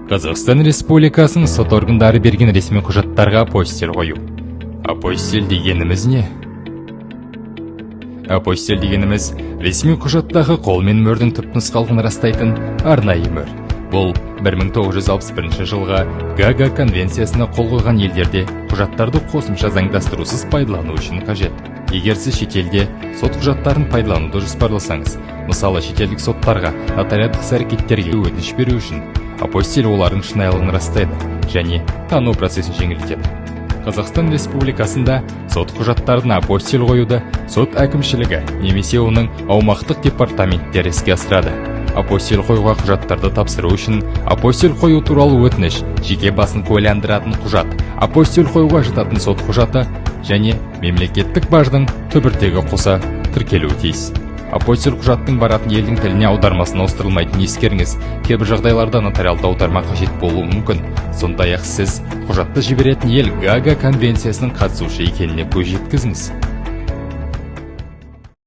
Қазақстан Республикасының сот органдары берген ресми құжаттарға апостиль қою. Апостиль дегеніміз не? Апостиль дегеніміз ресми құжаттағы қолмен мөрдің түпнұсқалығын растайтын арнайы мөр. Бұл 1961 жылға Гага конвенциясына қол қойған елдерде құжаттарды қосымша заңдастырусыз пайдалану үшін қажет. Егер сіз шетелде сот құжаттарын пайдалануды жоспарласаңыз, мысалы шетелдік соттарға нотариаттық іс-әрекеттерге өтініш беру үшін, апостиль олардың шынайылығын растайды және тану процесін жеңілдетеді. Қазақстан Республикасында сот құжаттарына апостиль қоюды сот әкімшілігі немесе оның аумақтық департаменттері іске асырады. Апостиль қоюға құжаттарды тапсыру үшін апостиль қою туралы өтініш, жеке басын куәландыратын құжат, апостиль қоюға жататын сот құжаты және мемлекеттік баждың түбіртегі қоса тіркелуі тиіс. Апостиль құжаттың баратын елдің тіліне аудармасын ауыстырылмайтынын ескеріңіз. Кейбір жағдайларда нотариалды аударма қажет болуы мүмкін. Сондай-ақ сіз құжатты жіберетін ел Гага конвенциясының қатысушы екеніне көз жеткізіңіз.